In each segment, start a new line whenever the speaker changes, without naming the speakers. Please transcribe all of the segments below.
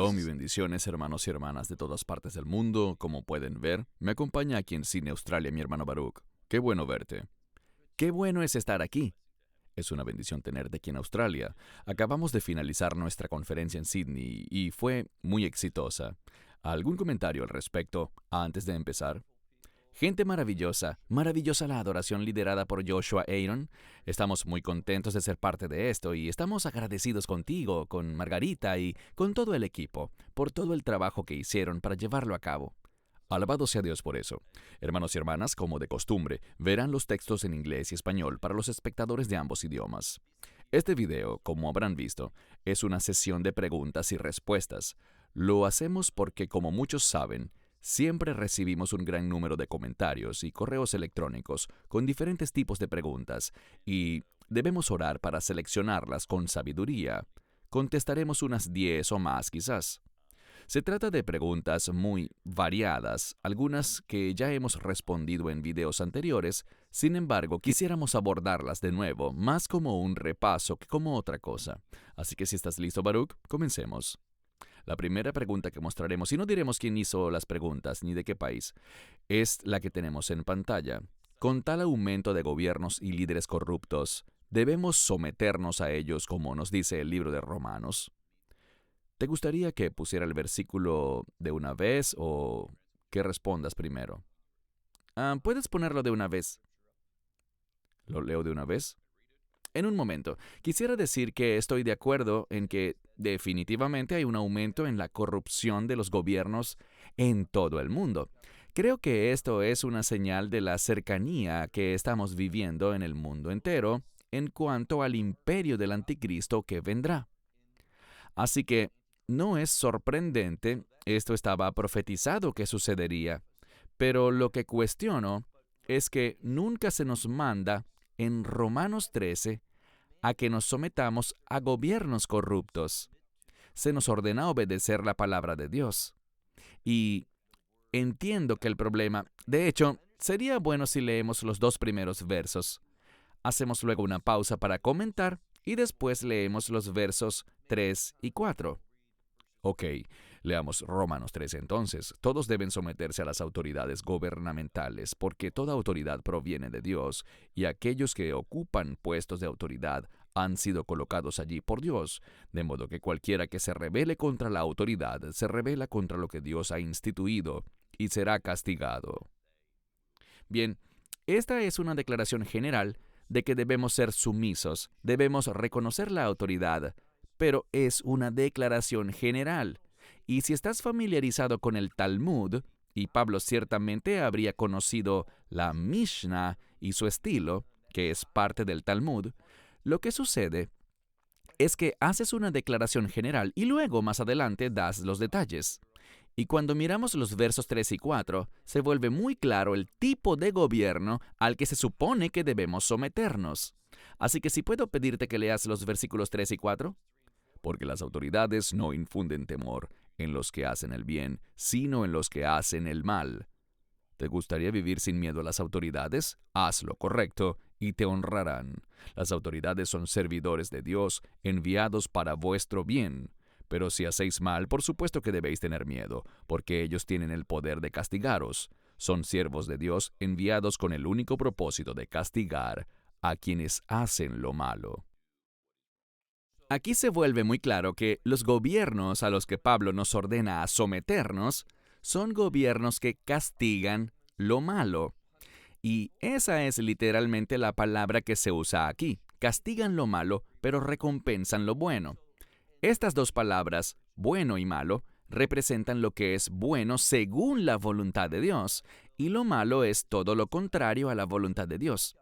Shalom y bendiciones, hermanos y hermanas de todas partes del mundo. Como pueden ver, me acompaña aquí en Sydney, Australia, mi hermano Baruch. Qué bueno verte. Qué bueno es estar aquí. Es una bendición tenerte aquí en Australia. Acabamos de finalizar nuestra conferencia en Sydney y fue muy exitosa. ¿Algún comentario al respecto antes de empezar? Gente maravillosa, maravillosa la adoración liderada por Joshua Aaron. Estamos muy contentos de ser parte de esto y estamos agradecidos contigo, con Margarita y con todo el equipo, por todo el trabajo que hicieron para llevarlo a cabo. Alabado sea Dios por eso. Hermanos y hermanas, como de costumbre, verán los textos en inglés y español para los espectadores de ambos idiomas. Este video, como habrán visto, es una sesión de preguntas y respuestas. Lo hacemos porque, como muchos saben, siempre recibimos un gran número de comentarios y correos electrónicos con diferentes tipos de preguntas y debemos orar para seleccionarlas con sabiduría. Contestaremos unas 10 o más quizás. Se trata de preguntas muy variadas, algunas que ya hemos respondido en videos anteriores, sin embargo quisiéramos abordarlas de nuevo, más como un repaso que como otra cosa. Así que si estás listo, Baruch, comencemos. La primera pregunta que mostraremos, y no diremos quién hizo las preguntas ni de qué país, es la que tenemos en pantalla. Con tal aumento de gobiernos y líderes corruptos, ¿debemos someternos a ellos como nos dice el libro de Romanos? ¿Te gustaría que pusiera el versículo de una vez o que respondas primero? Puedes ponerlo de una vez. ¿Lo leo de una vez? En un momento, quisiera decir que estoy de acuerdo en que definitivamente hay un aumento en la corrupción de los gobiernos en todo el mundo. Creo que esto es una señal de la cercanía que estamos viviendo en el mundo entero en cuanto al imperio del anticristo que vendrá. Así que no es sorprendente, esto estaba profetizado que sucedería, pero lo que cuestiono es que nunca se nos manda en Romanos 13 a que nos sometamos a gobiernos corruptos. Se nos ordena obedecer la palabra de Dios. Y entiendo que el problema, de hecho, sería bueno si leemos los 2 primeros versos. Hacemos luego una pausa para comentar y después leemos los versos 3 y 4. Ok, leamos Romanos 13 entonces. Todos deben someterse a las autoridades gubernamentales, porque toda autoridad proviene de Dios, y aquellos que ocupan puestos de autoridad han sido colocados allí por Dios, de modo que cualquiera que se rebele contra la autoridad se rebela contra lo que Dios ha instituido, y será castigado. Bien, esta es una declaración general de que debemos ser sumisos, debemos reconocer la autoridad, pero es una declaración general. Y si estás familiarizado con el Talmud, y Pablo ciertamente habría conocido la Mishnah y su estilo, que es parte del Talmud, lo que sucede es que haces una declaración general y luego más adelante das los detalles. Y cuando miramos los versos 3 y 4, se vuelve muy claro el tipo de gobierno al que se supone que debemos someternos. Así que si puedo pedirte que leas los versículos 3 y 4. Porque las autoridades no infunden temor en los que hacen el bien, sino en los que hacen el mal. ¿Te gustaría vivir sin miedo a las autoridades? Haz lo correcto y te honrarán. Las autoridades son servidores de Dios, enviados para vuestro bien. Pero si hacéis mal, por supuesto que debéis tener miedo, porque ellos tienen el poder de castigaros. Son siervos de Dios, enviados con el único propósito de castigar a quienes hacen lo malo. Aquí se vuelve muy claro que los gobiernos a los que Pablo nos ordena a someternos son gobiernos que castigan lo malo. Y esa es literalmente la palabra que se usa aquí. Castigan lo malo, pero recompensan lo bueno. Estas dos palabras, bueno y malo, representan lo que es bueno según la voluntad de Dios, y lo malo es todo lo contrario a la voluntad de Dios.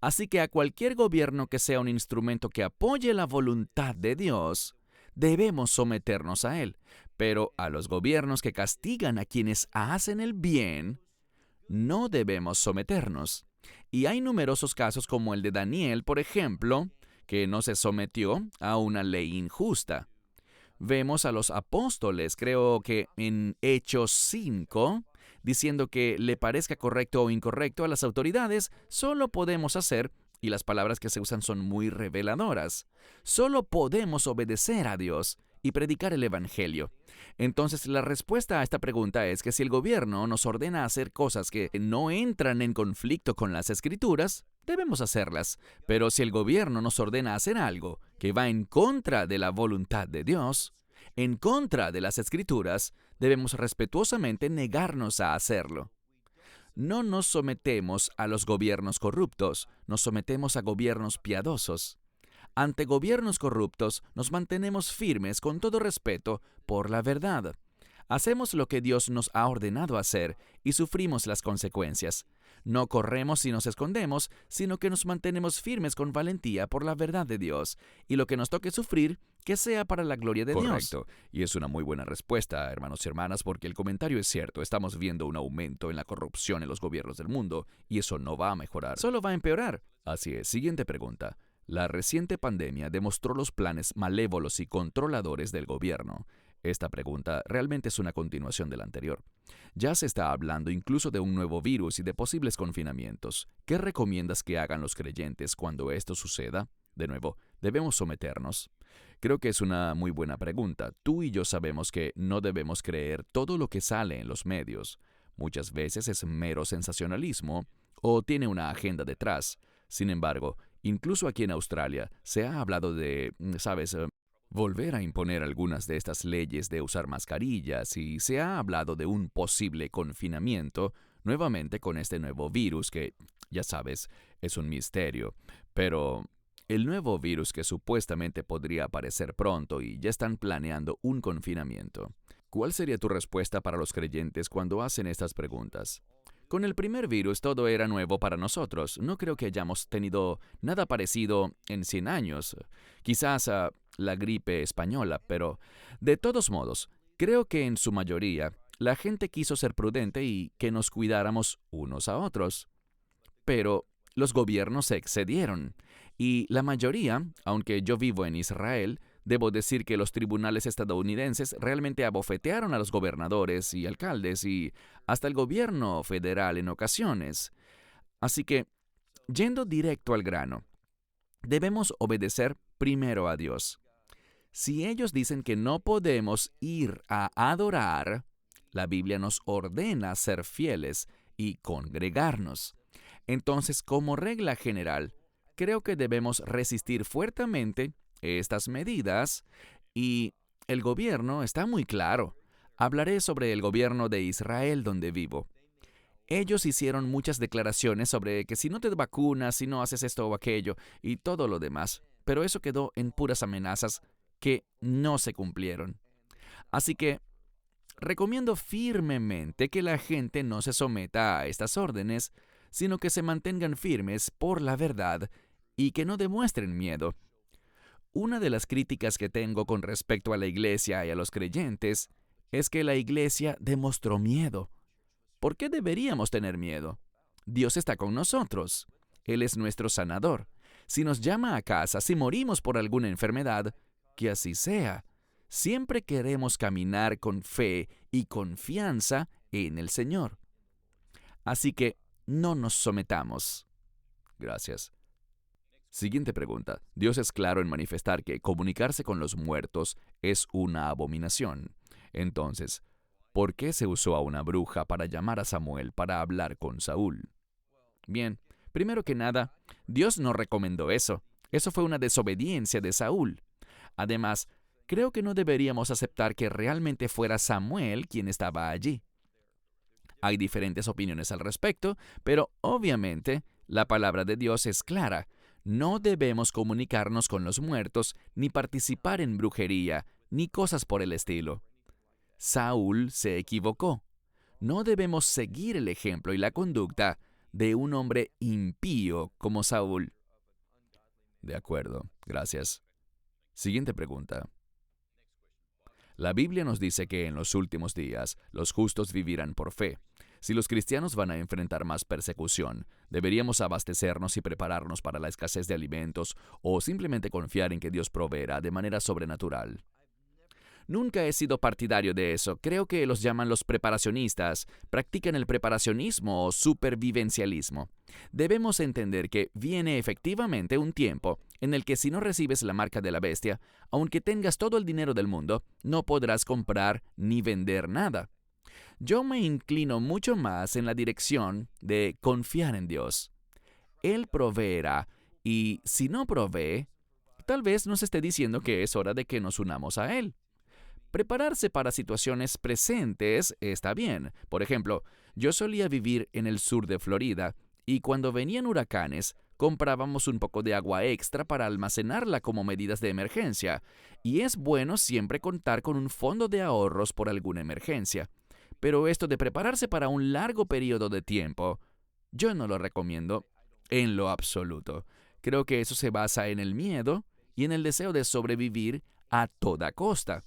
Así que a cualquier gobierno que sea un instrumento que apoye la voluntad de Dios, debemos someternos a él. Pero a los gobiernos que castigan a quienes hacen el bien, no debemos someternos. Y hay numerosos casos como el de Daniel, por ejemplo, que no se sometió a una ley injusta. Vemos a los apóstoles, creo que en Hechos 5, diciendo que le parezca correcto o incorrecto a las autoridades, solo podemos hacer, y las palabras que se usan son muy reveladoras, solo podemos obedecer a Dios y predicar el Evangelio. Entonces, la respuesta a esta pregunta es que si el gobierno nos ordena hacer cosas que no entran en conflicto con las Escrituras, debemos hacerlas. Pero si el gobierno nos ordena hacer algo que va en contra de la voluntad de Dios, en contra de las Escrituras, debemos respetuosamente negarnos a hacerlo. No nos sometemos a los gobiernos corruptos, nos sometemos a gobiernos piadosos. Ante gobiernos corruptos, nos mantenemos firmes con todo respeto por la verdad. Hacemos lo que Dios nos ha ordenado hacer y sufrimos las consecuencias. No corremos y nos escondemos, sino que nos mantenemos firmes con valentía por la verdad de Dios, y lo que nos toque sufrir, que sea para la gloria de Dios. Correcto. Y es una muy buena respuesta, hermanos y hermanas, porque el comentario es cierto. Estamos viendo un aumento en la corrupción en los gobiernos del mundo, y eso no va a mejorar, solo va a empeorar. Así es. Siguiente pregunta. La reciente pandemia demostró los planes malévolos y controladores del gobierno. Esta pregunta realmente es una continuación de la anterior. Ya se está hablando incluso de un nuevo virus y de posibles confinamientos. ¿Qué recomiendas que hagan los creyentes cuando esto suceda? De nuevo, ¿debemos someternos? Creo que es una muy buena pregunta. Tú y yo sabemos que no debemos creer todo lo que sale en los medios. Muchas veces es mero sensacionalismo o tiene una agenda detrás. Sin embargo, incluso aquí en Australia se ha hablado de, volver a imponer algunas de estas leyes de usar mascarillas y se ha hablado de un posible confinamiento nuevamente con este nuevo virus que, ya sabes, es un misterio. Pero el nuevo virus que supuestamente podría aparecer pronto y ya están planeando un confinamiento. ¿Cuál sería tu respuesta para los creyentes cuando hacen estas preguntas? Con el primer virus todo era nuevo para nosotros. No creo que hayamos tenido nada parecido en 100 años. Quizás la gripe española, pero de todos modos, creo que en su mayoría la gente quiso ser prudente y que nos cuidáramos unos a otros. Pero los gobiernos se excedieron y la mayoría, aunque yo vivo en Israel, debo decir que los tribunales estadounidenses realmente abofetearon a los gobernadores y alcaldes y hasta el gobierno federal en ocasiones. Así que, yendo directo al grano, debemos obedecer primero a Dios. Si ellos dicen que no podemos ir a adorar, la Biblia nos ordena ser fieles y congregarnos. Entonces, como regla general, creo que debemos resistir fuertemente estas medidas y el gobierno está muy claro. Hablaré sobre el gobierno de Israel donde vivo. Ellos hicieron muchas declaraciones sobre que si no te vacunas, si no haces esto o aquello y todo lo demás, pero eso quedó en puras amenazas que no se cumplieron. Así que recomiendo firmemente que la gente no se someta a estas órdenes, sino que se mantengan firmes por la verdad y que no demuestren miedo. Una de las críticas que tengo con respecto a la iglesia y a los creyentes es que la iglesia demostró miedo. ¿Por qué deberíamos tener miedo? Dios está con nosotros. Él es nuestro sanador. Si nos llama a casa, si morimos por alguna enfermedad, que así sea. Siempre queremos caminar con fe y confianza en el Señor. Así que no nos sometamos. Gracias. Siguiente pregunta. Dios es claro en manifestar que comunicarse con los muertos es una abominación. Entonces, ¿por qué se usó a una bruja para llamar a Samuel para hablar con Saúl? Bien, primero que nada, Dios no recomendó eso. Eso fue una desobediencia de Saúl. Además, creo que no deberíamos aceptar que realmente fuera Samuel quien estaba allí. Hay diferentes opiniones al respecto, pero obviamente la palabra de Dios es clara. No debemos comunicarnos con los muertos, ni participar en brujería, ni cosas por el estilo. Saúl se equivocó. No debemos seguir el ejemplo y la conducta de un hombre impío como Saúl. De acuerdo, gracias. Siguiente pregunta. La Biblia nos dice que en los últimos días los justos vivirán por fe. Si los cristianos van a enfrentar más persecución, ¿deberíamos abastecernos y prepararnos para la escasez de alimentos o simplemente confiar en que Dios proveerá de manera sobrenatural? Nunca he sido partidario de eso. Creo que los llaman los preparacionistas. Practican el preparacionismo o supervivencialismo. Debemos entender que viene efectivamente un tiempo en el que si no recibes la marca de la bestia, aunque tengas todo el dinero del mundo, no podrás comprar ni vender nada. Yo me inclino mucho más en la dirección de confiar en Dios. Él proveerá, y si no provee, tal vez nos esté diciendo que es hora de que nos unamos a Él. Prepararse para situaciones presentes está bien. Por ejemplo, yo solía vivir en el sur de Florida y cuando venían huracanes, comprábamos un poco de agua extra para almacenarla como medidas de emergencia. Y es bueno siempre contar con un fondo de ahorros por alguna emergencia. Pero esto de prepararse para un largo periodo de tiempo, yo no lo recomiendo en lo absoluto. Creo que eso se basa en el miedo y en el deseo de sobrevivir a toda costa.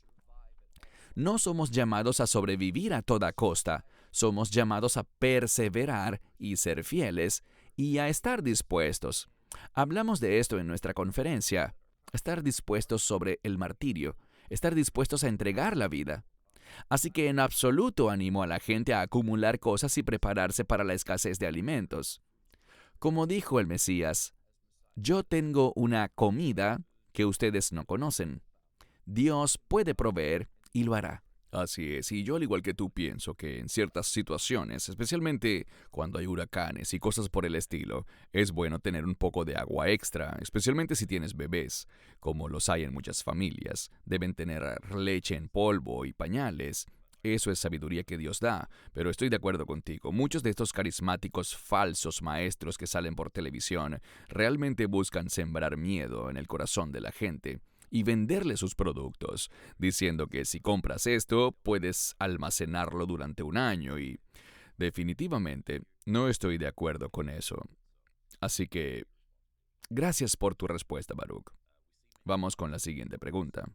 No somos llamados a sobrevivir a toda costa, somos llamados a perseverar y ser fieles y a estar dispuestos. Hablamos de esto en nuestra conferencia, estar dispuestos sobre el martirio, estar dispuestos a entregar la vida. Así que en absoluto animo a la gente a acumular cosas y prepararse para la escasez de alimentos. Como dijo el Mesías, yo tengo una comida que ustedes no conocen. Dios puede proveer y lo hará. Así es, y yo al igual que tú pienso que en ciertas situaciones, especialmente cuando hay huracanes y cosas por el estilo, es bueno tener un poco de agua extra, especialmente si tienes bebés, como los hay en muchas familias. Deben tener leche en polvo y pañales. Eso es sabiduría que Dios da, pero estoy de acuerdo contigo. Muchos de estos carismáticos falsos maestros que salen por televisión realmente buscan sembrar miedo en el corazón de la gente y venderle sus productos, diciendo que si compras esto, puedes almacenarlo durante un año y definitivamente no estoy de acuerdo con eso. Así que, gracias por tu respuesta, Baruch. Vamos con la siguiente pregunta.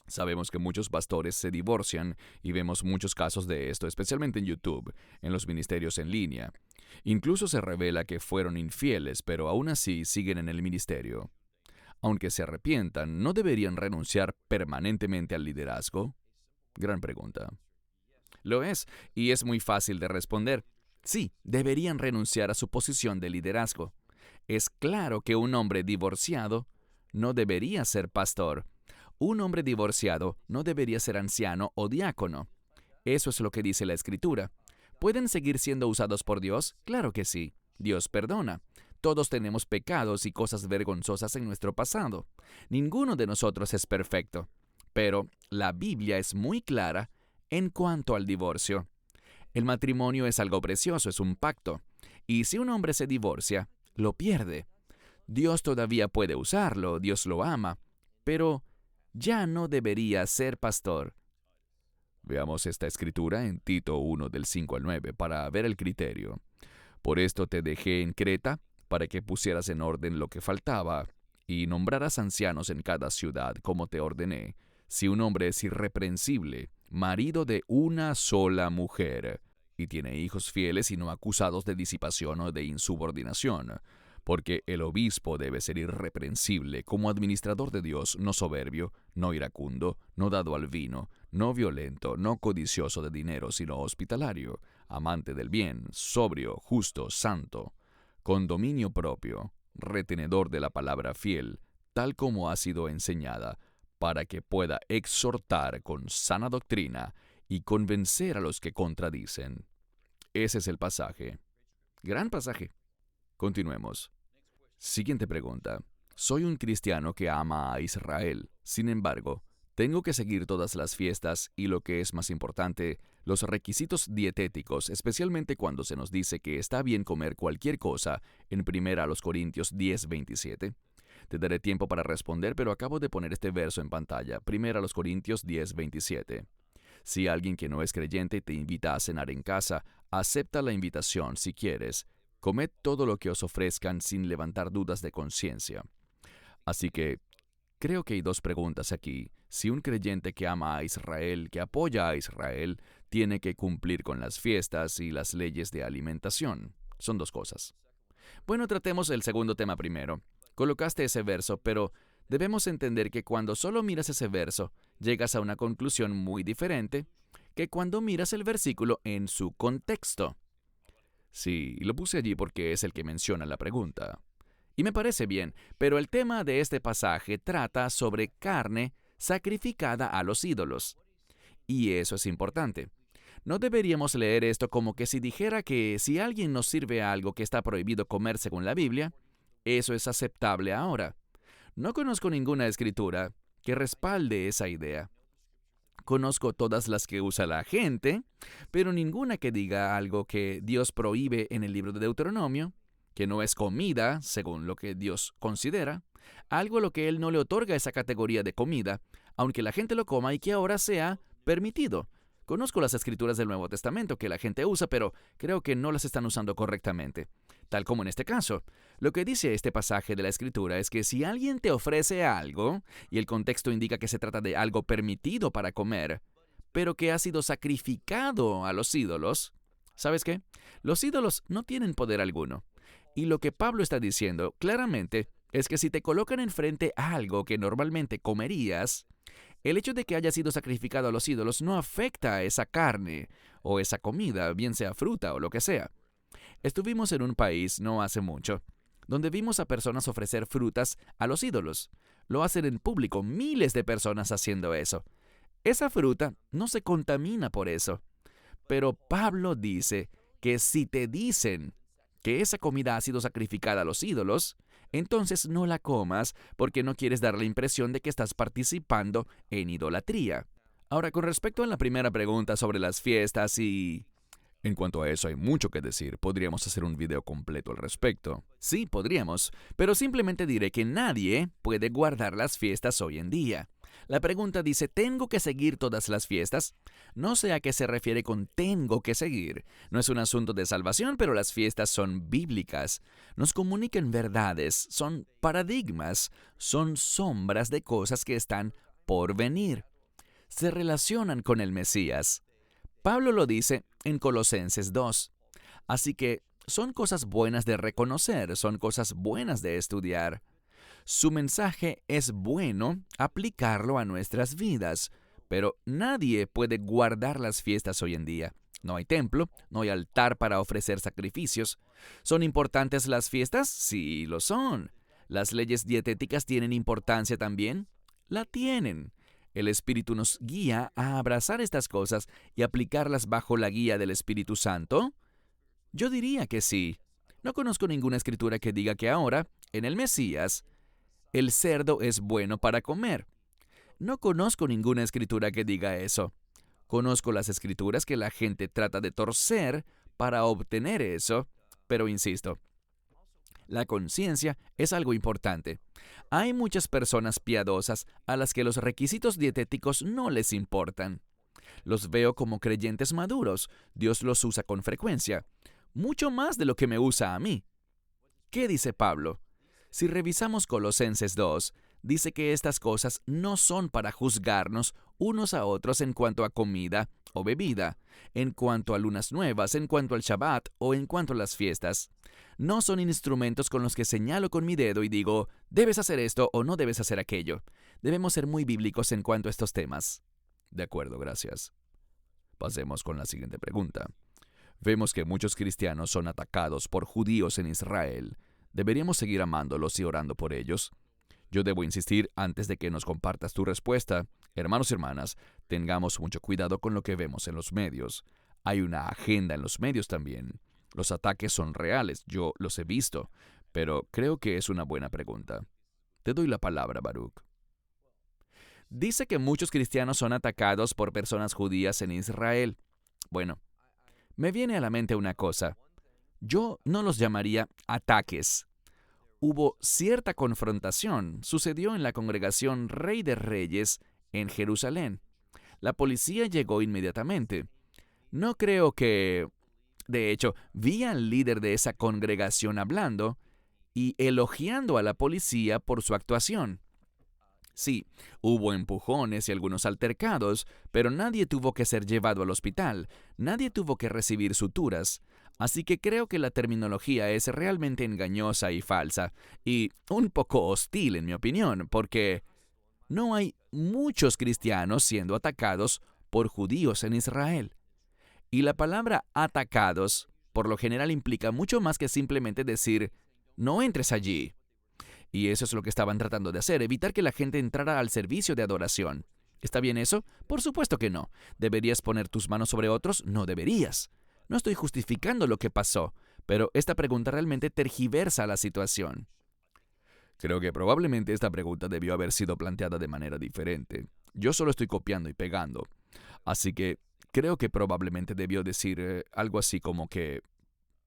Sabemos que muchos pastores se divorcian y vemos muchos casos de esto, especialmente en YouTube, en los ministerios en línea. Incluso se revela que fueron infieles, pero aún así siguen en el ministerio. Aunque se arrepientan, ¿no deberían renunciar permanentemente al liderazgo? Gran pregunta. Lo es, y es muy fácil de responder. Sí, deberían renunciar a su posición de liderazgo. Es claro que un hombre divorciado no debería ser pastor. Un hombre divorciado no debería ser anciano o diácono. Eso es lo que dice la Escritura. ¿Pueden seguir siendo usados por Dios? Claro que sí. Dios perdona. Todos tenemos pecados y cosas vergonzosas en nuestro pasado. Ninguno de nosotros es perfecto. Pero la Biblia es muy clara en cuanto al divorcio. El matrimonio es algo precioso, es un pacto. Y si un hombre se divorcia, lo pierde. Dios todavía puede usarlo, Dios lo ama, pero ya no debería ser pastor. Veamos esta escritura en Tito 1 del 5 al 9 para ver el criterio. Por esto te dejé en Creta, para que pusieras en orden lo que faltaba, y nombraras ancianos en cada ciudad, como te ordené. Si un hombre es irreprensible, marido de una sola mujer, y tiene hijos fieles y no acusados de disipación o de insubordinación, porque el obispo debe ser irreprensible como administrador de Dios, no soberbio, no iracundo, no dado al vino, no violento, no codicioso de dinero, sino hospitalario, amante del bien, sobrio, justo, santo, con dominio propio, retenedor de la palabra fiel, tal como ha sido enseñada, para que pueda exhortar con sana doctrina y convencer a los que contradicen. Ese es el pasaje. Gran pasaje. Continuemos. Siguiente pregunta. Soy un cristiano que ama a Israel. Sin embargo, tengo que seguir todas las fiestas y, lo que es más importante, los requisitos dietéticos, especialmente cuando se nos dice que está bien comer cualquier cosa en 1 Corintios 10:27. Te daré tiempo para responder, pero acabo de poner este verso en pantalla, 1 Corintios 10:27. Si alguien que no es creyente te invita a cenar en casa, acepta la invitación si quieres. Comed todo lo que os ofrezcan sin levantar dudas de conciencia. Así que, creo que hay dos preguntas aquí. Si un creyente que ama a Israel, que apoya a Israel, tiene que cumplir con las fiestas y las leyes de alimentación. Son dos cosas. Bueno, tratemos el segundo tema primero. Colocaste ese verso, pero debemos entender que cuando solo miras ese verso, llegas a una conclusión muy diferente que cuando miras el versículo en su contexto. Sí, lo puse allí porque es el que menciona la pregunta. Y me parece bien, pero el tema de este pasaje trata sobre carne sacrificada a los ídolos. Y eso es importante. No deberíamos leer esto como que si dijera que si alguien nos sirve algo que está prohibido comer según la Biblia, eso es aceptable ahora. No conozco ninguna escritura que respalde esa idea. Conozco todas las que usa la gente, pero ninguna que diga algo que Dios prohíbe en el libro de Deuteronomio, que no es comida, según lo que Dios considera, algo a lo que Él no le otorga esa categoría de comida, aunque la gente lo coma y que ahora sea permitido. Conozco las escrituras del Nuevo Testamento que la gente usa, pero creo que no las están usando correctamente. Tal como en este caso. Lo que dice este pasaje de la Escritura es que si alguien te ofrece algo, y el contexto indica que se trata de algo permitido para comer, pero que ha sido sacrificado a los ídolos, ¿sabes qué? Los ídolos no tienen poder alguno. Y lo que Pablo está diciendo claramente es que si te colocan enfrente algo que normalmente comerías, el hecho de que haya sido sacrificado a los ídolos no afecta a esa carne o esa comida, bien sea fruta o lo que sea. Estuvimos en un país no hace mucho, donde vimos a personas ofrecer frutas a los ídolos. Lo hacen en público, miles de personas haciendo eso. Esa fruta no se contamina por eso. Pero Pablo dice que si te dicen que esa comida ha sido sacrificada a los ídolos, entonces no la comas porque no quieres dar la impresión de que estás participando en idolatría. Ahora, con respecto a la primera pregunta sobre las fiestas y... En cuanto a eso hay mucho que decir, podríamos hacer un video completo al respecto. Sí, podríamos, pero simplemente diré que nadie puede guardar las fiestas hoy en día. La pregunta dice, ¿tengo que seguir todas las fiestas? No sé a qué se refiere con tengo que seguir. No es un asunto de salvación, pero las fiestas son bíblicas. Nos comunican verdades, son paradigmas, son sombras de cosas que están por venir. Se relacionan con el Mesías. Pablo lo dice en Colosenses 2. Así que son cosas buenas de reconocer, son cosas buenas de estudiar. Su mensaje es bueno aplicarlo a nuestras vidas, pero nadie puede guardar las fiestas hoy en día. No hay templo, no hay altar para ofrecer sacrificios. ¿Son importantes las fiestas? Sí, lo son. ¿Las leyes dietéticas tienen importancia también? La tienen. ¿El Espíritu nos guía a abrazar estas cosas y aplicarlas bajo la guía del Espíritu Santo? Yo diría que sí. No conozco ninguna escritura que diga que ahora, en el Mesías, el cerdo es bueno para comer. No conozco ninguna escritura que diga eso. Conozco las escrituras que la gente trata de torcer para obtener eso, pero insisto, la conciencia es algo importante. Hay muchas personas piadosas a las que los requisitos dietéticos no les importan. Los veo como creyentes maduros. Dios los usa con frecuencia, mucho más de lo que me usa a mí. ¿Qué dice Pablo? Si revisamos Colosenses 2, dice que estas cosas no son para juzgarnos unos a otros en cuanto a comida o bebida, en cuanto a lunas nuevas, en cuanto al Shabbat o en cuanto a las fiestas. No son instrumentos con los que señalo con mi dedo y digo, debes hacer esto o no debes hacer aquello. Debemos ser muy bíblicos en cuanto a estos temas. De acuerdo, gracias. Pasemos con la siguiente pregunta. Vemos que muchos cristianos son atacados por judíos en Israel. ¿Deberíamos seguir amándolos y orando por ellos? Yo debo insistir antes de que nos compartas tu respuesta. Hermanos y hermanas, tengamos mucho cuidado con lo que vemos en los medios. Hay una agenda en los medios también. Los ataques son reales, yo los he visto, pero creo que es una buena pregunta. Te doy la palabra, Baruch. Dice que muchos cristianos son atacados por personas judías en Israel. Bueno, me viene a la mente una cosa. Yo no los llamaría ataques. Hubo cierta confrontación. Sucedió en la congregación Rey de Reyes en Jerusalén. La policía llegó inmediatamente. No creo que... De hecho, vi al líder de esa congregación hablando y elogiando a la policía por su actuación. Sí, hubo empujones y algunos altercados, pero nadie tuvo que ser llevado al hospital, nadie tuvo que recibir suturas. Así que creo que la terminología es realmente engañosa y falsa, y un poco hostil en mi opinión, porque no hay muchos cristianos siendo atacados por judíos en Israel. Y la palabra atacados, por lo general, implica mucho más que simplemente decir, no entres allí. Y eso es lo que estaban tratando de hacer, evitar que la gente entrara al servicio de adoración. ¿Está bien eso? Por supuesto que no. ¿Deberías poner tus manos sobre otros? No deberías. No estoy justificando lo que pasó, pero esta pregunta realmente tergiversa la situación. Creo que probablemente esta pregunta debió haber sido planteada de manera diferente. Yo solo estoy copiando y pegando. Así que creo que probablemente debió decir algo así como que,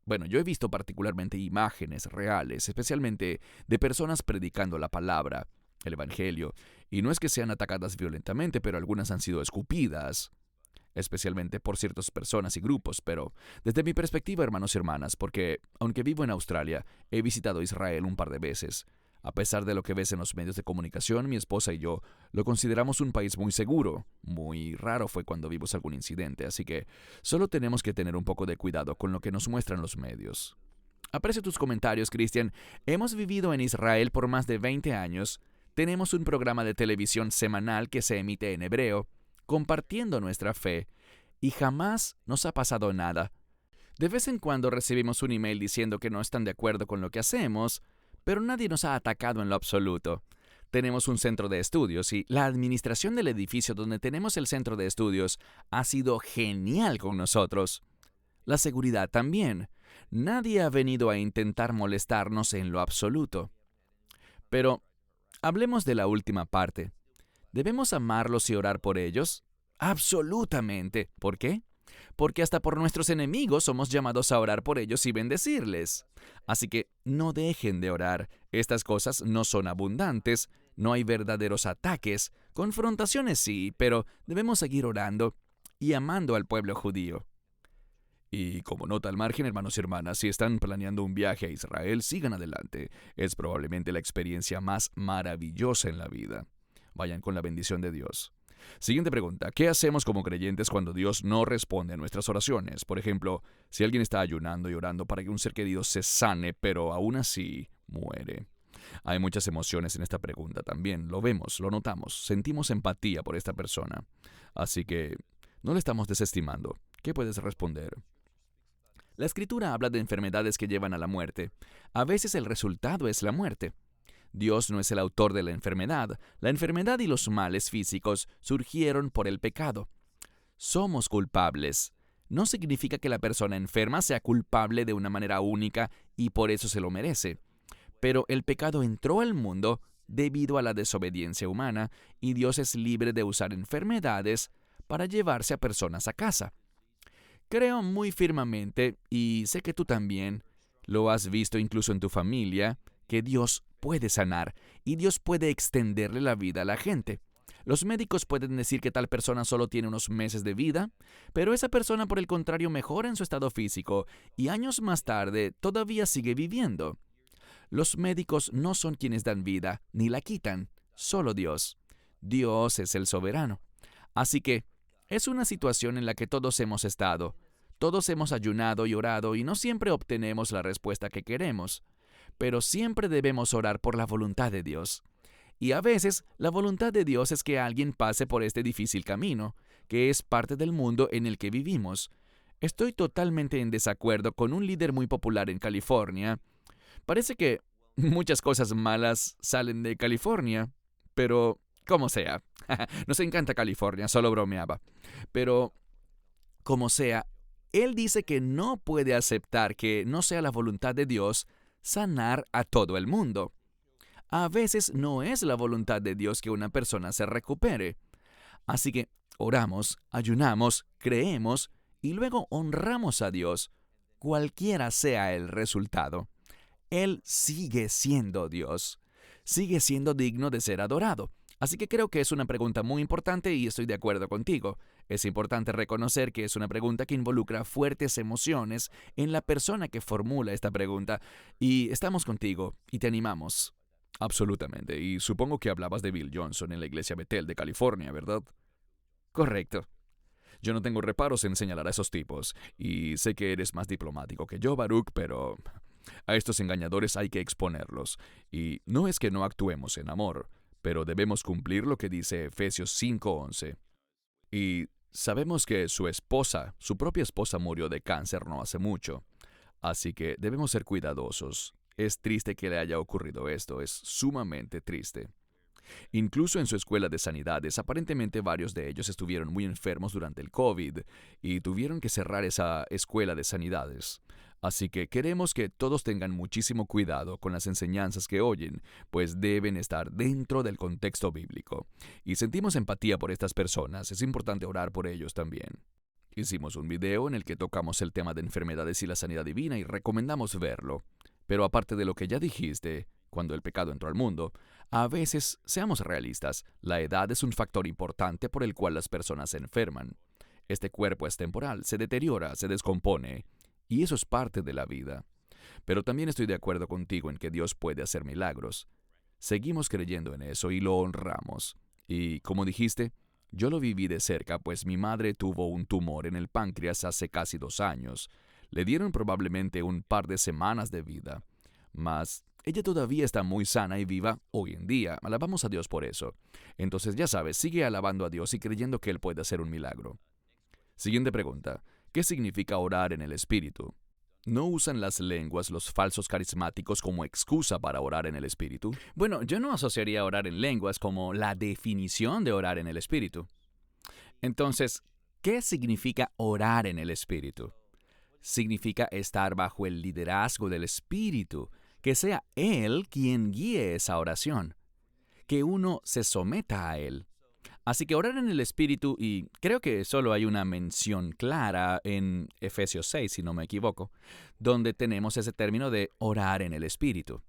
bueno, yo he visto particularmente imágenes reales, especialmente de personas predicando la palabra, el Evangelio, y no es que sean atacadas violentamente, pero algunas han sido escupidas, especialmente por ciertas personas y grupos, pero desde mi perspectiva, hermanos y hermanas, porque aunque vivo en Australia, he visitado Israel un par de veces. A pesar de lo que ves en los medios de comunicación, mi esposa y yo lo consideramos un país muy seguro. Muy raro fue cuando vimos algún incidente, así que solo tenemos que tener un poco de cuidado con lo que nos muestran los medios. Aprecio tus comentarios, Cristian. Hemos vivido en Israel por más de 20 años. Tenemos un programa de televisión semanal que se emite en hebreo, compartiendo nuestra fe, y jamás nos ha pasado nada. De vez en cuando recibimos un email diciendo que no están de acuerdo con lo que hacemos, pero nadie nos ha atacado en lo absoluto. Tenemos un centro de estudios y la administración del edificio donde tenemos el centro de estudios ha sido genial con nosotros. La seguridad también. Nadie ha venido a intentar molestarnos en lo absoluto. Pero hablemos de la última parte. ¿Debemos amarlos y orar por ellos? Absolutamente. ¿Por qué? Porque hasta por nuestros enemigos somos llamados a orar por ellos y bendecirles. Así que no dejen de orar. Estas cosas no son abundantes, no hay verdaderos ataques, confrontaciones sí, pero debemos seguir orando y amando al pueblo judío. Y como nota al margen, hermanos y hermanas, si están planeando un viaje a Israel, sigan adelante. Es probablemente la experiencia más maravillosa en la vida. Vayan con la bendición de Dios. Siguiente pregunta. ¿Qué hacemos como creyentes cuando Dios no responde a nuestras oraciones? Por ejemplo, si alguien está ayunando y orando para que un ser querido se sane, pero aún así muere. Hay muchas emociones en esta pregunta también. Lo vemos, lo notamos, sentimos empatía por esta persona. Así que no le estamos desestimando. ¿Qué puedes responder? La Escritura habla de enfermedades que llevan a la muerte. A veces el resultado es la muerte. Dios no es el autor de la enfermedad. La enfermedad y los males físicos surgieron por el pecado. Somos culpables. No significa que la persona enferma sea culpable de una manera única y por eso se lo merece. Pero el pecado entró al mundo debido a la desobediencia humana y Dios es libre de usar enfermedades para llevarse a personas a casa. Creo muy firmemente, y sé que tú también lo has visto incluso en tu familia, que Dios puede sanar y Dios puede extenderle la vida a la gente. Los médicos pueden decir que tal persona solo tiene unos meses de vida, pero esa persona por el contrario mejora en su estado físico y años más tarde todavía sigue viviendo. Los médicos no son quienes dan vida ni la quitan, solo Dios. Dios es el soberano. Así que es una situación en la que todos hemos estado. Todos hemos ayunado y orado y no siempre obtenemos la respuesta que queremos. Pero siempre debemos orar por la voluntad de Dios. Y a veces la voluntad de Dios es que alguien pase por este difícil camino, que es parte del mundo en el que vivimos. Estoy totalmente en desacuerdo con un líder muy popular en California. Parece que muchas cosas malas salen de California, pero como sea. Nos encanta California, solo bromeaba. Pero como sea, él dice que no puede aceptar que no sea la voluntad de Dios sanar a todo el mundo. A veces no es la voluntad de Dios que una persona se recupere. Así que oramos, ayunamos, creemos y luego honramos a Dios, cualquiera sea el resultado. Él sigue siendo Dios, sigue siendo digno de ser adorado. Así que creo que es una pregunta muy importante y estoy de acuerdo contigo. Es importante reconocer que es una pregunta que involucra fuertes emociones en la persona que formula esta pregunta. Y estamos contigo y te animamos. Absolutamente. Y supongo que hablabas de Bill Johnson en la iglesia Bethel de California, ¿verdad? Correcto. Yo no tengo reparos en señalar a esos tipos. Y sé que eres más diplomático que yo, Baruch, pero a estos engañadores hay que exponerlos. Y no es que no actuemos en amor, pero debemos cumplir lo que dice Efesios 5:11. Y sabemos que su propia esposa murió de cáncer no hace mucho, así que debemos ser cuidadosos. Es triste que le haya ocurrido esto, es sumamente triste. Incluso en su escuela de sanidades, aparentemente varios de ellos estuvieron muy enfermos durante el COVID y tuvieron que cerrar esa escuela de sanidades. Así que queremos que todos tengan muchísimo cuidado con las enseñanzas que oyen, pues deben estar dentro del contexto bíblico. Y sentimos empatía por estas personas, es importante orar por ellos también. Hicimos un video en el que tocamos el tema de enfermedades y la sanidad divina y recomendamos verlo. Pero aparte de lo que ya dijiste, cuando el pecado entró al mundo, a veces, seamos realistas, la edad es un factor importante por el cual las personas se enferman. Este cuerpo es temporal, se deteriora, se descompone, y eso es parte de la vida. Pero también estoy de acuerdo contigo en que Dios puede hacer milagros. Seguimos creyendo en eso y lo honramos. Y, como dijiste, yo lo viví de cerca, pues mi madre tuvo un tumor en el páncreas hace casi 2 años. Le dieron probablemente un par de semanas de vida. Mas ella todavía está muy sana y viva hoy en día. Alabamos a Dios por eso. Entonces, ya sabes, sigue alabando a Dios y creyendo que Él puede hacer un milagro. Siguiente pregunta. ¿Qué significa orar en el Espíritu? ¿No usan las lenguas los falsos carismáticos como excusa para orar en el Espíritu? Bueno, yo no asociaría orar en lenguas como la definición de orar en el Espíritu. Entonces, ¿qué significa orar en el Espíritu? Significa estar bajo el liderazgo del Espíritu, que sea Él quien guíe esa oración, que uno se someta a Él. Así que orar en el Espíritu, y creo que solo hay una mención clara en Efesios 6, si no me equivoco, donde tenemos ese término de orar en el Espíritu.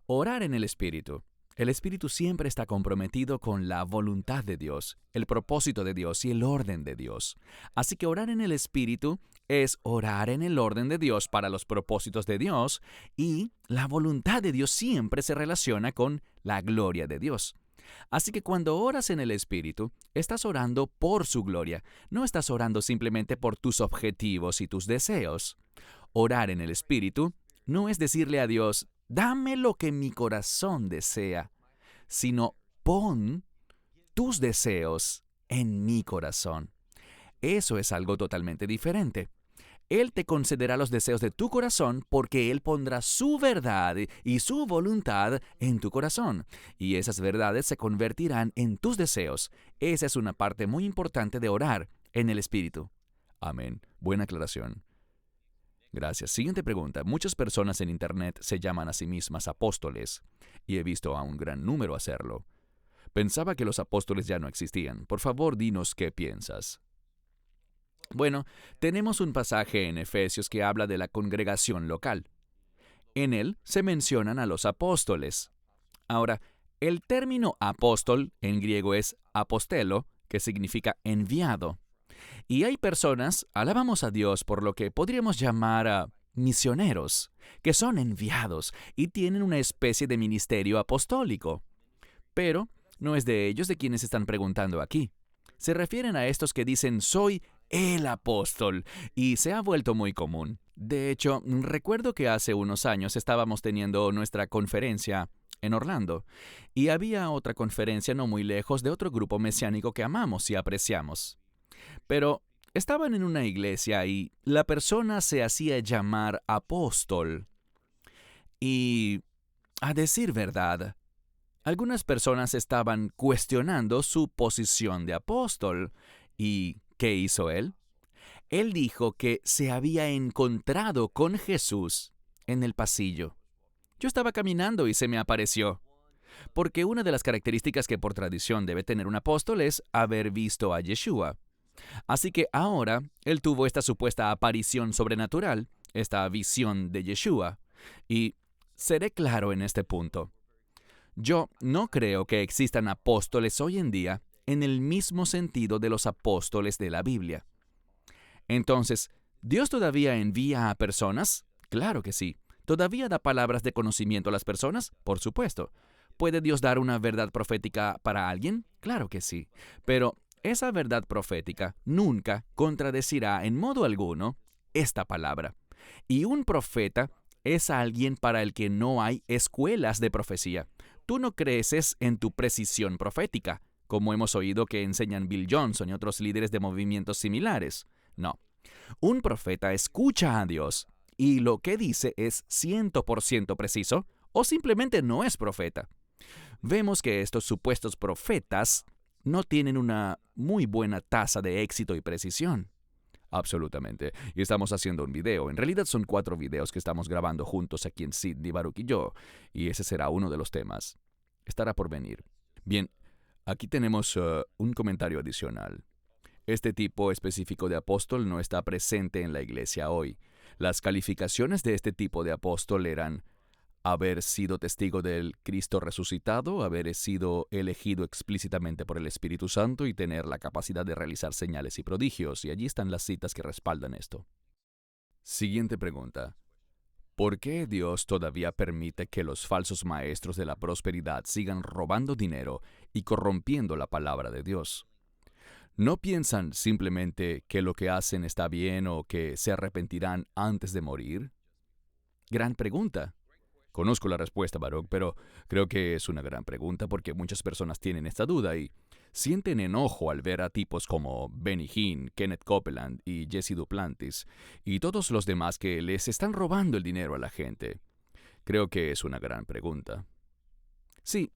Orar en el Espíritu. El Espíritu siempre está comprometido con la voluntad de Dios, el propósito de Dios y el orden de Dios. Así que orar en el Espíritu es orar en el orden de Dios para los propósitos de Dios, y la voluntad de Dios siempre se relaciona con la gloria de Dios. Así que cuando oras en el Espíritu, estás orando por su gloria, no estás orando simplemente por tus objetivos y tus deseos. Orar en el Espíritu no es decirle a Dios, dame lo que mi corazón desea, sino pon tus deseos en mi corazón. Eso es algo totalmente diferente. Él te concederá los deseos de tu corazón porque Él pondrá su verdad y su voluntad en tu corazón. Y esas verdades se convertirán en tus deseos. Esa es una parte muy importante de orar en el Espíritu. Amén. Buena aclaración. Gracias. Siguiente pregunta. Muchas personas en Internet se llaman a sí mismas apóstoles, y he visto a un gran número hacerlo. Pensaba que los apóstoles ya no existían. Por favor, dinos qué piensas. Bueno, tenemos un pasaje en Efesios que habla de la congregación local. En él se mencionan a los apóstoles. Ahora, el término apóstol en griego es apostelo, que significa enviado. Y hay personas, alabamos a Dios por lo que podríamos llamar a misioneros, que son enviados y tienen una especie de ministerio apostólico. Pero no es de ellos de quienes están preguntando aquí. Se refieren a estos que dicen soy el apóstol, y se ha vuelto muy común. De hecho, recuerdo que hace unos años estábamos teniendo nuestra conferencia en Orlando, y había otra conferencia no muy lejos de otro grupo mesiánico que amamos y apreciamos. Pero estaban en una iglesia y la persona se hacía llamar apóstol. Y, a decir verdad, algunas personas estaban cuestionando su posición de apóstol. ¿Y qué hizo él? Él dijo que se había encontrado con Jesús en el pasillo. Yo estaba caminando y se me apareció. Porque una de las características que por tradición debe tener un apóstol es haber visto a Yeshua. Así que ahora él tuvo esta supuesta aparición sobrenatural, esta visión de Yeshua. Y seré claro en este punto. Yo no creo que existan apóstoles hoy en día en el mismo sentido de los apóstoles de la Biblia. Entonces, ¿Dios todavía envía a personas? Claro que sí. ¿Todavía da palabras de conocimiento a las personas? Por supuesto. ¿Puede Dios dar una verdad profética para alguien? Claro que sí. Pero esa verdad profética nunca contradecirá en modo alguno esta palabra. Y un profeta es alguien para el que no hay escuelas de profecía. Tú no creces en tu precisión profética, como hemos oído que enseñan Bill Johnson y otros líderes de movimientos similares. No. Un profeta escucha a Dios y lo que dice es 100% preciso o simplemente no es profeta. Vemos que estos supuestos profetas no tienen una muy buena tasa de éxito y precisión. Absolutamente. Y estamos haciendo un video. En realidad son 4 videos que estamos grabando juntos aquí en Sydney, Baruch y yo. Y ese será uno de los temas. Estará por venir. Bien, aquí tenemos un comentario adicional. Este tipo específico de apóstol no está presente en la iglesia hoy. Las calificaciones de este tipo de apóstol eran haber sido testigo del Cristo resucitado, haber sido elegido explícitamente por el Espíritu Santo y tener la capacidad de realizar señales y prodigios. Y allí están las citas que respaldan esto. Siguiente pregunta. ¿Por qué Dios todavía permite que los falsos maestros de la prosperidad sigan robando dinero y corrompiendo la palabra de Dios? ¿No piensan simplemente que lo que hacen está bien o que se arrepentirán antes de morir? Gran pregunta. Conozco la respuesta, Baruch, pero creo que es una gran pregunta porque muchas personas tienen esta duda y sienten enojo al ver a tipos como Benny Hinn, Kenneth Copeland y Jesse Duplantis y todos los demás que les están robando el dinero a la gente. Creo que es una gran pregunta. Sí,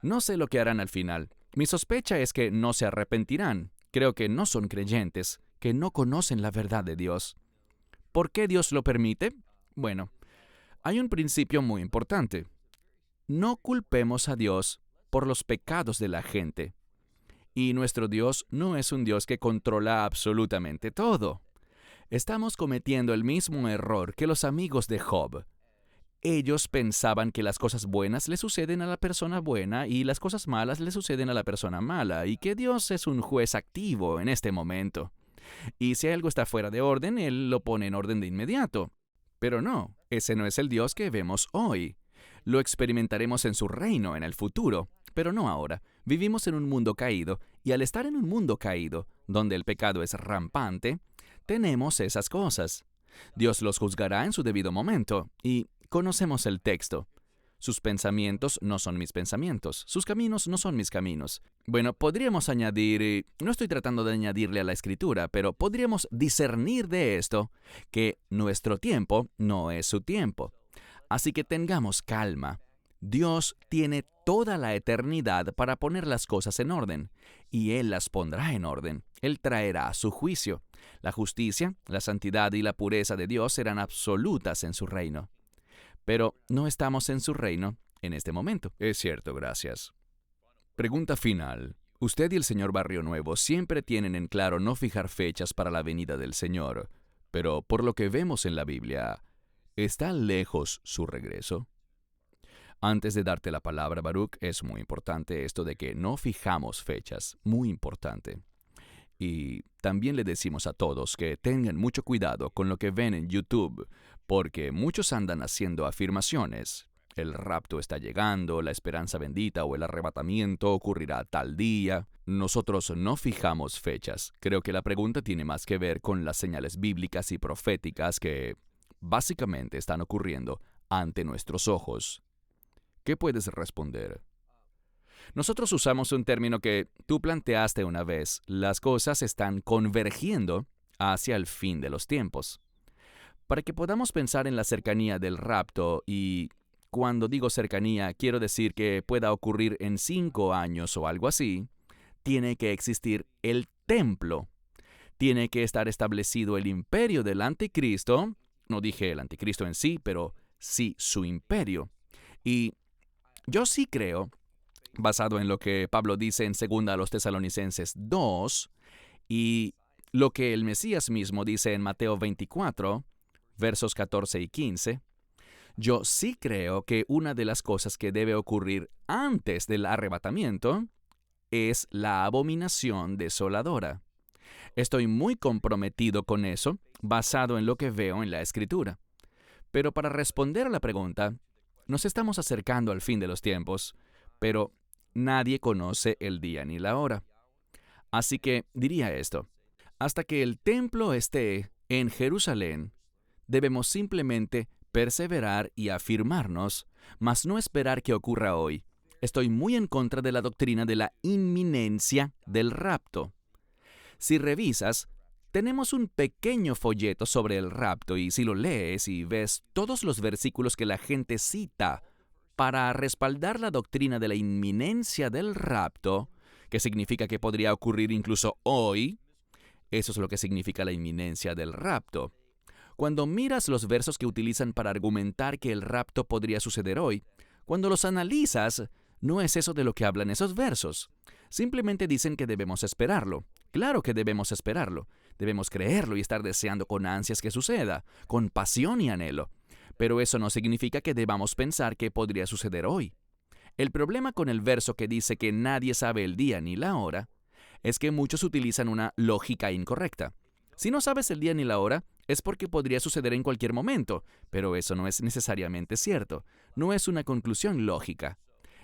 no sé lo que harán al final. Mi sospecha es que no se arrepentirán. Creo que no son creyentes, que no conocen la verdad de Dios. ¿Por qué Dios lo permite? Bueno, hay un principio muy importante. No culpemos a Dios por los pecados de la gente. Y nuestro Dios no es un Dios que controla absolutamente todo. Estamos cometiendo el mismo error que los amigos de Job. Ellos pensaban que las cosas buenas le suceden a la persona buena y las cosas malas le suceden a la persona mala, y que Dios es un juez activo en este momento. Y si algo está fuera de orden, Él lo pone en orden de inmediato. Pero no, ese no es el Dios que vemos hoy. Lo experimentaremos en su reino en el futuro, pero no ahora. Vivimos en un mundo caído, y al estar en un mundo caído, donde el pecado es rampante, tenemos esas cosas. Dios los juzgará en su debido momento, y conocemos el texto. Sus pensamientos no son mis pensamientos, sus caminos no son mis caminos. Bueno, podríamos añadir, no estoy tratando de añadirle a la escritura, pero podríamos discernir de esto que nuestro tiempo no es su tiempo. Así que tengamos calma. Dios tiene toda la eternidad para poner las cosas en orden, y Él las pondrá en orden. Él traerá su juicio. La justicia, la santidad y la pureza de Dios serán absolutas en su reino. Pero no estamos en su reino en este momento. Es cierto, gracias. Pregunta final. Usted y el señor Barrio Nuevo siempre tienen en claro no fijar fechas para la venida del Señor, pero por lo que vemos en la Biblia, ¿está lejos su regreso? Antes de darte la palabra, Baruch, es muy importante esto de que no fijamos fechas, muy importante. Y también le decimos a todos que tengan mucho cuidado con lo que ven en YouTube, porque muchos andan haciendo afirmaciones. El rapto está llegando, la esperanza bendita o el arrebatamiento ocurrirá tal día. Nosotros no fijamos fechas. Creo que la pregunta tiene más que ver con las señales bíblicas y proféticas que básicamente están ocurriendo ante nuestros ojos. ¿Qué puedes responder? Nosotros usamos un término que tú planteaste una vez. Las cosas están convergiendo hacia el fin de los tiempos. Para que podamos pensar en la cercanía del rapto, y cuando digo cercanía quiero decir que pueda ocurrir en 5 años o algo así, tiene que existir el templo. Tiene que estar establecido el imperio del anticristo. No dije el anticristo en sí, pero sí su imperio. Y yo sí creo, basado en lo que Pablo dice en 2 Tesalonicenses 2, y lo que el Mesías mismo dice en Mateo 24, versos 14 y 15, yo sí creo que una de las cosas que debe ocurrir antes del arrebatamiento es la abominación desoladora. Estoy muy comprometido con eso, basado en lo que veo en la Escritura. Pero para responder a la pregunta, nos estamos acercando al fin de los tiempos, pero nadie conoce el día ni la hora. Así que diría esto: hasta que el templo esté en Jerusalén, debemos simplemente perseverar y afirmarnos, mas no esperar que ocurra hoy. Estoy muy en contra de la doctrina de la inminencia del rapto. Si revisas, tenemos un pequeño folleto sobre el rapto y si lo lees y ves todos los versículos que la gente cita para respaldar la doctrina de la inminencia del rapto, que significa que podría ocurrir incluso hoy, eso es lo que significa la inminencia del rapto. Cuando miras los versos que utilizan para argumentar que el rapto podría suceder hoy, cuando los analizas, no es eso de lo que hablan esos versos. Simplemente dicen que debemos esperarlo. Claro que debemos esperarlo. Debemos creerlo y estar deseando con ansias que suceda, con pasión y anhelo. Pero eso no significa que debamos pensar que podría suceder hoy. El problema con el verso que dice que nadie sabe el día ni la hora es que muchos utilizan una lógica incorrecta. Si no sabes el día ni la hora, es porque podría suceder en cualquier momento, pero eso no es necesariamente cierto. No es una conclusión lógica.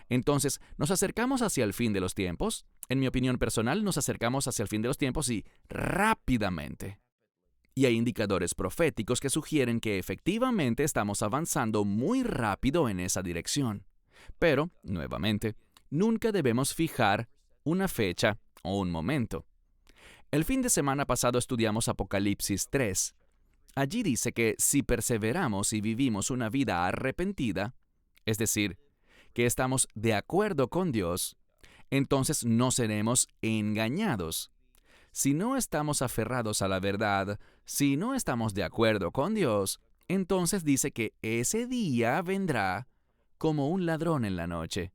Entonces, ¿nos acercamos hacia el fin de los tiempos? En mi opinión personal, nos acercamos hacia el fin de los tiempos y rápidamente. Y hay indicadores proféticos que sugieren que efectivamente estamos avanzando muy rápido en esa dirección. Pero, nuevamente, nunca debemos fijar una fecha o un momento. El fin de semana pasado estudiamos Apocalipsis 3. Allí dice que si perseveramos y vivimos una vida arrepentida, es decir, que estamos de acuerdo con Dios, entonces no seremos engañados. Si no estamos aferrados a la verdad, si no estamos de acuerdo con Dios, entonces dice que ese día vendrá como un ladrón en la noche.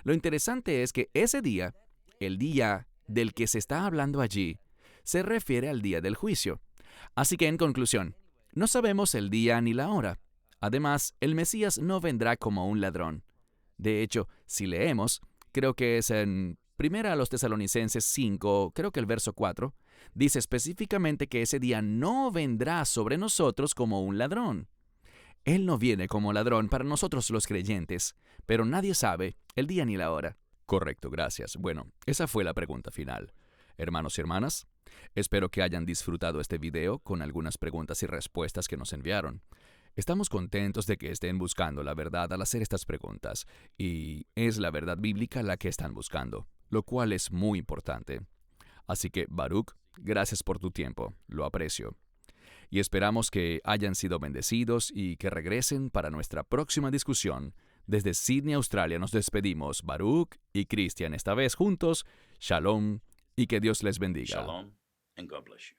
Lo interesante es que ese día, el día del que se está hablando allí, se refiere al día del juicio. Así que en conclusión, no sabemos el día ni la hora. Además, el Mesías no vendrá como un ladrón. De hecho, si leemos, creo que es en 1 Tesalonicenses 5, creo que el verso 4, dice específicamente que ese día no vendrá sobre nosotros como un ladrón. Él no viene como ladrón para nosotros los creyentes, pero nadie sabe el día ni la hora. Correcto, gracias. Bueno, esa fue la pregunta final. Hermanos y hermanas, espero que hayan disfrutado este video con algunas preguntas y respuestas que nos enviaron. Estamos contentos de que estén buscando la verdad al hacer estas preguntas, y es la verdad bíblica la que están buscando, lo cual es muy importante. Así que, Baruch, gracias por tu tiempo, lo aprecio. Y esperamos que hayan sido bendecidos y que regresen para nuestra próxima discusión. Desde Sydney, Australia, nos despedimos, Baruch y Christian, esta vez juntos. Shalom y que Dios les bendiga.
Shalom and God bless you.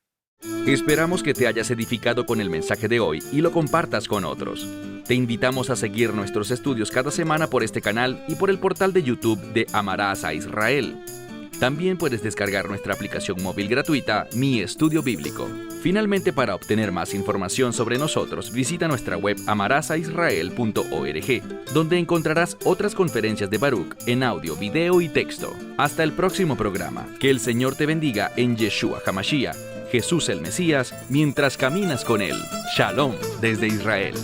Esperamos que te hayas edificado con el mensaje de hoy y lo compartas con otros. Te invitamos a seguir nuestros estudios cada semana por este canal y por el portal de YouTube de Amarás a Israel. También puedes descargar nuestra aplicación móvil gratuita, Mi Estudio Bíblico. Finalmente, para obtener más información sobre nosotros, visita nuestra web amarasaisrael.org, donde encontrarás otras conferencias de Baruch en audio, video y texto. Hasta el próximo programa. Que el Señor te bendiga en Yeshua HaMashiach, Jesús el Mesías, mientras caminas con Él. Shalom desde Israel.